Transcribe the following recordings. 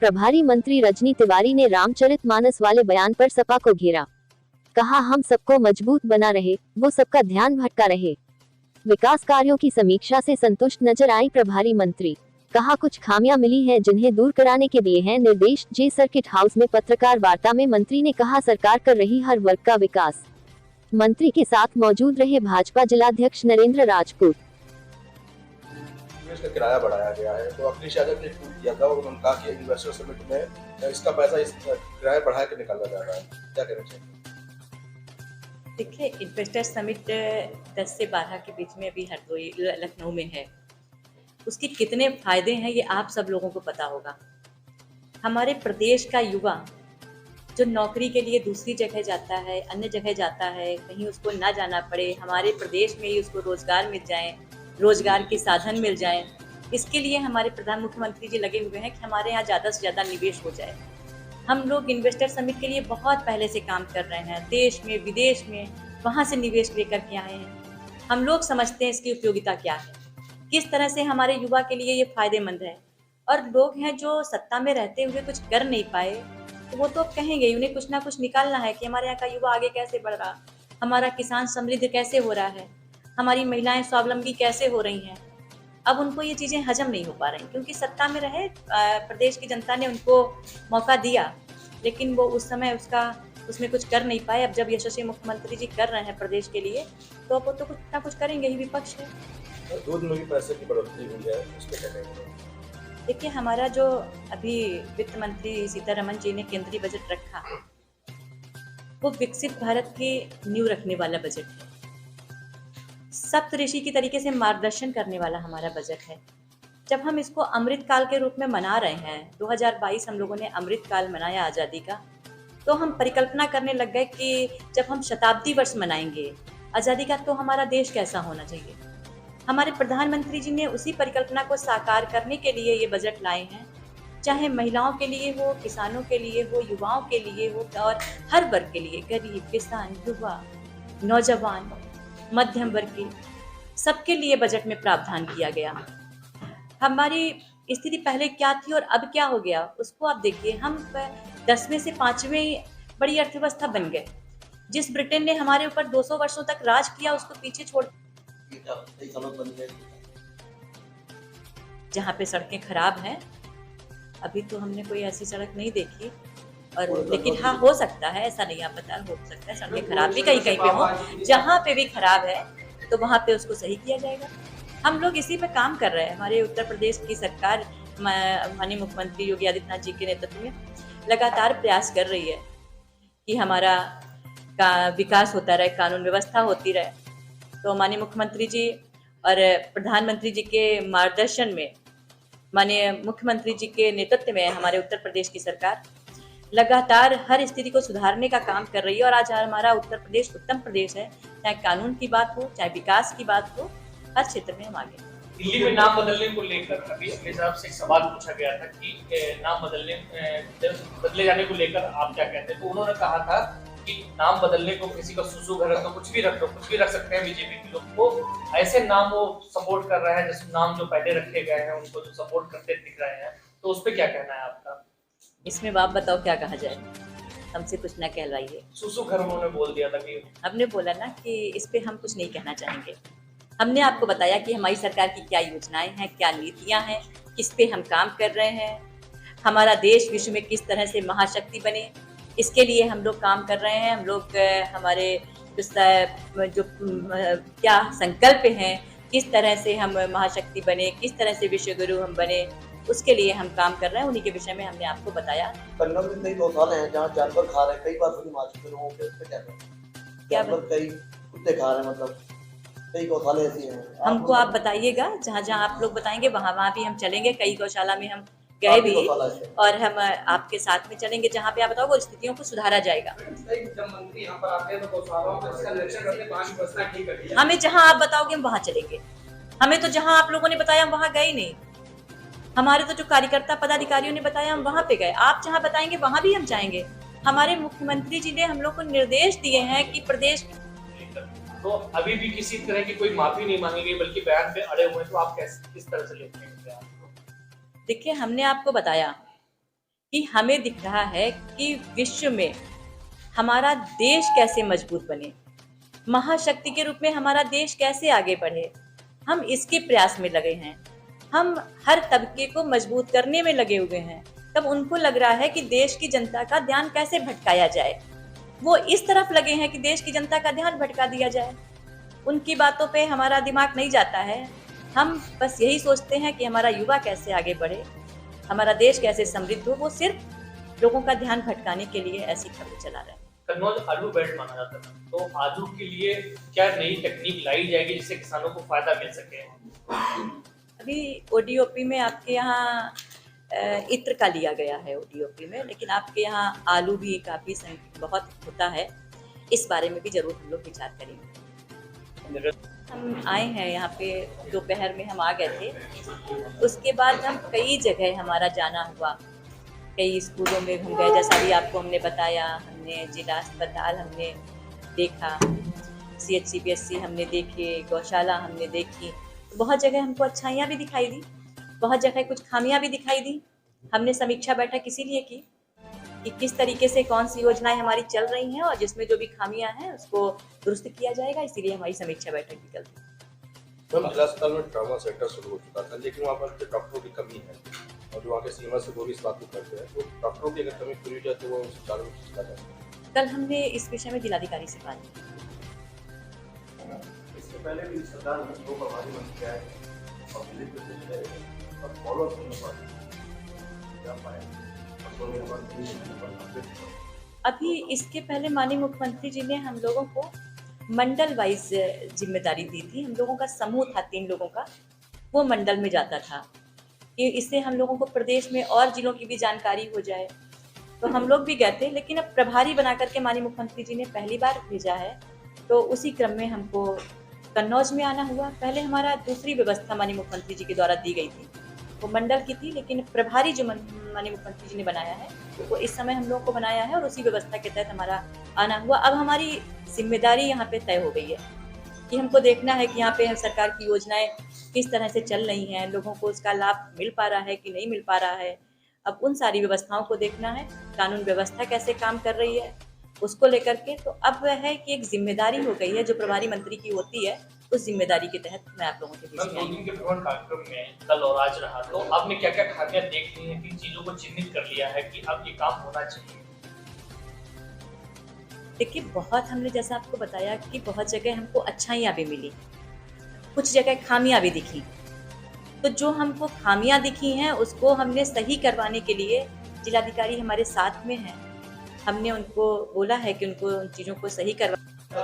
प्रभारी मंत्री रजनी तिवारी ने रामचरितमानस वाले बयान पर सपा को घेरा। कहा, हम सबको मजबूत बना रहे, वो सबका ध्यान भटका रहे। विकास कार्यों की समीक्षा से संतुष्ट नजर आई प्रभारी मंत्री। कहा, कुछ खामियां मिली हैं जिन्हें दूर कराने के दिए हैं निर्देश। जे सर्किट हाउस में पत्रकार वार्ता में मंत्री ने कहा, सरकार कर रही हर वर्ग का विकास। मंत्री के साथ मौजूद रहे भाजपा जिलाध्यक्ष नरेंद्र राजपूत। इसका किराया बढ़ाया गया है, तो अखिलेश यादव ने ट्वीट किया था और उन्होंने कहा कि इन्वेस्टर समिट में इसका पैसा इस किराया बढ़ा के निकाला जा रहा है। क्या कहना चाहिए? देखिए, इन्वेस्टर समिट 10 से 12 के बीच में अभी हरदोई लखनऊ में है। उसके कितने फायदे हैं ये आप सब लोगों को पता होगा। हमारे प्रदेश का युवा जो नौकरी के लिए दूसरी जगह जाता है, अन्य जगह जाता है, कहीं उसको ना जाना पड़े, हमारे प्रदेश में ही उसको रोजगार मिल जाए, रोजगार के साधन मिल जाए, इसके लिए हमारे प्रधान मुख्यमंत्री जी लगे हुए हैं कि हमारे यहाँ ज़्यादा से ज़्यादा निवेश हो जाए। हम लोग इन्वेस्टर समिट के लिए बहुत पहले से काम कर रहे हैं, देश में विदेश में, वहाँ से निवेश लेकर के आए हैं। हम लोग समझते हैं इसकी उपयोगिता क्या है, किस तरह से हमारे युवा के लिए ये फायदेमंद है। और लोग हैं जो सत्ता में रहते हुए कुछ कर नहीं पाए, तो वो तो कहेंगे, उन्हें कुछ ना कुछ निकालना है कि हमारे यहाँ का युवा आगे कैसे बढ़ रहा, हमारा किसान समृद्ध कैसे हो रहा है, हमारी महिलाएं स्वावलंबी कैसे हो रही हैं। अब उनको ये चीज़ें हजम नहीं हो पा रही, क्योंकि सत्ता में रहे प्रदेश की जनता ने उनको मौका दिया, लेकिन वो उस समय उसमें कुछ कर नहीं पाए। अब जब यशस्वी मुख्यमंत्री जी कर रहे हैं प्रदेश के लिए, तो अब वो तो कुछ ना कुछ करेंगे ही। विपक्ष है। दूध में भी पैसे की बढ़ोतरी हुई है, उस पर क्या कहेंगे? देखिए, हमारा जो अभी वित्त मंत्री सीतारमन जी ने केंद्रीय बजट रखा, वो विकसित भारत की नींव रखने वाला बजट है। सप्तऋषि की तरीके से मार्गदर्शन करने वाला हमारा बजट है। जब हम इसको अमृत काल के रूप में मना रहे हैं, 2022 हम लोगों ने अमृत काल मनाया आज़ादी का, तो हम परिकल्पना करने लग गए कि जब हम शताब्दी वर्ष मनाएंगे आज़ादी का, तो हमारा देश कैसा होना चाहिए। हमारे प्रधानमंत्री जी ने उसी परिकल्पना को साकार करने के लिए ये बजट लाए हैं, चाहे महिलाओं के लिए हो, किसानों के लिए हो, युवाओं के लिए हो, और हर वर्ग के लिए, गरीब, किसान, युवा, नौजवान, मध्यम वर्ग की, सबके लिए बजट में प्रावधान किया गया। हमारी स्थिति पहले क्या थी और अब क्या हो गया, उसको आप देखिए। हम 10वें से 5वें बड़ी अर्थव्यवस्था बन गए। जिस ब्रिटेन ने हमारे ऊपर 200 वर्षों तक राज किया, उसको पीछे छोड़, जहाँ पे सड़कें खराब हैं, अभी तो हमने कोई ऐसी सड़क नहीं देखी। और लेकिन हाँ, हो सकता है, ऐसा नहीं, आप बता, हो सकता है सड़कें खराब भी कहीं कहीं पे हो। जहाँ पे भी खराब है तो वहाँ पे उसको सही किया जाएगा। हम लोग इसी पे काम कर रहे हैं। हमारे उत्तर प्रदेश की सरकार माननीय मुख्यमंत्री योगी आदित्यनाथ जी के नेतृत्व में लगातार प्रयास कर रही है कि हमारा विकास होता रहे, कानून व्यवस्था होती रहे। तो माननीय मुख्यमंत्री जी और प्रधानमंत्री जी के मार्गदर्शन में, माननीय मुख्यमंत्री जी के नेतृत्व में हमारे उत्तर प्रदेश की सरकार लगातार हर स्थिति को सुधारने का काम कर रही है। और आज हमारा उत्तर प्रदेश उत्तम प्रदेश है, चाहे कानून की बात हो, चाहे विकास की बात हो, हर क्षेत्र में हम आगे। दिल्ली में नाम बदलने को लेकर अभी अपने हिसाब से एक सवाल पूछा गया था कि नाम बदले जाने को लेकर आप क्या कहते हैं, तो उन्होंने कहा था कि नाम बदलने को, किसी का सुसु घर तो कुछ भी रख दो, कुछ भी रख सकते हैं बीजेपी के लोग, वो ऐसे नाम वो सपोर्ट कर रहे हैं जैसे नाम जो पहले रखे गए हैं उनको जो सपोर्ट करते दिख रहे हैं, तो उस पर क्या कहना है आपका? इसमें आप बताओ क्या कहा जाए, हमसे कुछ ना कहलवाइए। सुसु घर उन्होंने बोल दिया था कि, हमने बोला ना कि इस पे हम कुछ नहीं कहना चाहेंगे। हमने आपको बताया कि हमारी सरकार की क्या योजनाएं हैं, क्या नीतियां हैं, किस पे हम काम कर रहे हैं, हमारा देश विश्व में किस तरह से महाशक्ति बने, इसके लिए हम लोग काम कर रहे हैं। हम लोग हमारे जो क्या संकल्प हैं, किस तरह से हम महाशक्ति बने, किस तरह से विश्व गुरु हम बने, उसके लिए हम काम कर रहे हैं। उन्हीं के विषय में हमने आपको बताया। कन्नौज में कई गौशाले हैं जहाँ जानवर खा रहे हैं, कई बार फिल्म आ चुकी है लोगों के, उस पे क्या करें? जानवर कई कुत्ते खा रहे हैं, मतलब कई गौशाले ऐसी हैं। हमको आप बताइएगा, जहाँ जहाँ आप लोग बताएंगे वहाँ भी हम चलेंगे। कई गौशाला में हम गए भी, और हम आपके साथ में चलेंगे जहाँ पे आप बताओ, वो स्थितियों को सुधारा जाएगा। हमें जहाँ आप बताओगे हम वहाँ चलेंगे। हमें तो जहाँ आप लोगों ने बताया हम वहाँ गए नहीं। हमारे तो जो कार्यकर्ता पदाधिकारियों ने बताया हम वहाँ पे गए। आप जहाँ बताएंगे वहाँ भी हम जाएंगे। हमारे मुख्यमंत्री जी ने हम लोग को निर्देश दिए हैं कि प्रदेश, तो अभी भी किसी तरह की कोई माफी नहीं मांगी गई, बल्कि बयान पे अड़े हुए, तो आप किस तरह से लेते हैं? देखिए, हमने आपको बताया कि हमें दिख रहा है कि विश्व में हमारा देश कैसे मजबूत बने, महाशक्ति के रूप में हमारा देश कैसे आगे बढ़े, हम इसके प्रयास में लगे हैं। हम हर तबके को मजबूत करने में लगे हुए हैं। तब उनको लग रहा है कि देश की जनता का ध्यान कैसे भटकाया जाए। वो इस तरफ लगे हैं कि देश की जनता का ध्यान भटका दिया जाए। उनकी बातों पे हमारा दिमाग नहीं जाता है। हम बस यही सोचते हैं कि हमारा युवा कैसे आगे बढ़े, हमारा देश कैसे समृद्ध हो। वो सिर्फ लोगों का ध्यान भटकाने के लिए ऐसी खबरें चला रहे हैं। कन्नौज आलू बेल्ट माना जाता था, तो आलू के लिए क्या नई तकनीक लाई जाएगी जिससे किसानों को फायदा मिल सके? अभी ओडीओपी में आपके यहाँ इत्र का लिया गया है ओडीओपी में, लेकिन आपके यहाँ आलू भी काफ़ी बहुत होता है। इस बारे में भी जरूर हम लोग विचार करेंगे। हम आए हैं यहाँ पे, दोपहर में हम आ गए थे। उसके बाद हम कई जगह हमारा जाना हुआ, कई स्कूलों में हम गए, जैसा भी आपको हमने बताया। हमने जिला अस्पताल हमने देखा, CHCBSC हमने देखे, गौशाला हमने देखी। बहुत जगह हमको अच्छाइयाँ भी दिखाई दी, बहुत जगह कुछ खामियां भी दिखाई दी। हमने समीक्षा बैठक इसीलिए की कि किस तरीके से कौन सी योजनाएं हमारी चल रही हैं और जिसमें जो भी खामियां हैं उसको दुरुस्त किया जाएगा। इसीलिए हमारी समीक्षा बैठक निकल रही। मैम, जिला अस्पताल में ट्रॉमा सेंटर शुरू हो चुका था, लेकिन वहाँ पर डॉक्टरों की कमी है और जो वहाँ के सीमा से वो भी इस बात को करते हैं, तो डॉक्टरों की अगर कमी पूरी हो जाए तो वो चालू किया जाए। कल हमने इस विषय में जिलाधिकारी से बात की। इससे पहले भी सरकार ने दो प्रभारी मंत्री आए और दिल्ली में और फॉलो अप करने पर क्या पाया? अभी इसके पहले माननीय मुख्यमंत्री जी ने हम लोगों को मंडल वाइज जिम्मेदारी दी थी। हम लोगों का समूह था 3 लोगों का, वो मंडल में जाता था कि इससे हम लोगों को प्रदेश में और जिलों की भी जानकारी हो जाए। तो हम लोग भी गए थे, लेकिन अब प्रभारी बना करके माननीय मुख्यमंत्री जी ने पहली बार भेजा है, तो उसी क्रम में हमको कन्नौज में आना हुआ। पहले हमारा दूसरी व्यवस्था माननीय मुख्यमंत्री जी के द्वारा दी गई थी, वो मंडल की थी, लेकिन प्रभारी जो माननीय मुख्यमंत्री जी ने बनाया है वो इस समय हम लोगों को बनाया है और उसी व्यवस्था के तहत हमारा आना हुआ। अब हमारी जिम्मेदारी यहाँ पे तय हो गई है कि हमको देखना है कि यहाँ पे सरकार की योजनाएं किस तरह से चल रही हैं, लोगों को उसका लाभ मिल पा रहा है कि नहीं मिल पा रहा है। अब उन सारी व्यवस्थाओं को देखना है, कानून व्यवस्था कैसे काम कर रही है उसको लेकर के। तो अब वह है कि एक जिम्मेदारी हो गई है जो प्रभारी मंत्री की होती है, उस जिम्मेदारी के तहत मैं आप लोगों के बीच में आई हूं। के भ्रमण कार्यक्रम में कल और आज रहा, तो आपने क्या क्या खामियां देख ली हैं, किन चीजों को चिन्हित कर लिया है कि अब ये काम होना चाहिए? देखिए, बहुत हमने जैसा आपको बताया कि बहुत जगह हमको अच्छाइयाँ भी मिली, कुछ जगह खामियाँ भी दिखी। तो जो हमको खामियाँ दिखी हैं उसको हमने सही करवाने के लिए जिलाधिकारी हमारे साथ में हैं। हमने उनको बोला है कि उनको उन चीज़ों को सही करवा।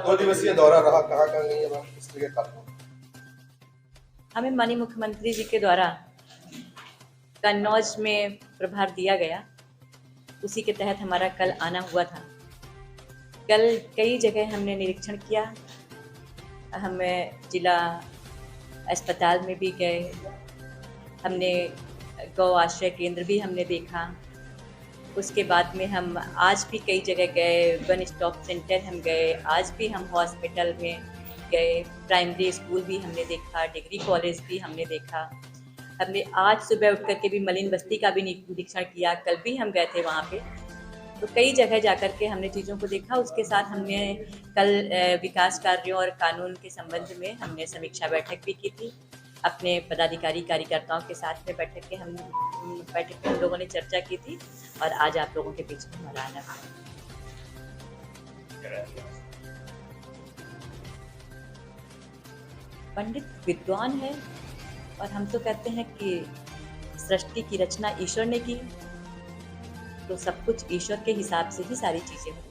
2 दिवसीय दौरा रहा, कहाँ गई है मैम? किस लिए हमें माननीय मुख्यमंत्री जी के द्वारा कन्नौज में प्रभार दिया गया, उसी के तहत हमारा कल आना हुआ था। कल कई जगह हमने निरीक्षण किया, हमें जिला अस्पताल में भी गए, हमने गौ आश्रय केंद्र भी हमने देखा। उसके बाद में हम आज भी कई जगह गए, वन स्टॉप सेंटर हम गए, आज भी हम हॉस्पिटल में गए, प्राइमरी स्कूल भी हमने देखा, डिग्री कॉलेज भी हमने देखा। हमने आज सुबह उठ करके भी मलिन बस्ती का भी निरीक्षण किया, कल भी हम गए थे वहाँ पे। तो कई जगह जा कर के हमने चीज़ों को देखा। उसके साथ हमने कल विकास कार्यों और कानून के संबंध में हमने समीक्षा बैठक भी की थी अपने पदाधिकारी कार्यकर्ताओं के साथ में। बैठक में हम लोगों ने चर्चा की थी और आज आप लोगों के बीच में हमारा आना है। पंडित विद्वान है और हम तो कहते हैं कि सृष्टि की रचना ईश्वर ने की, तो सब कुछ ईश्वर के हिसाब से ही सारी चीज़ें होती हैं।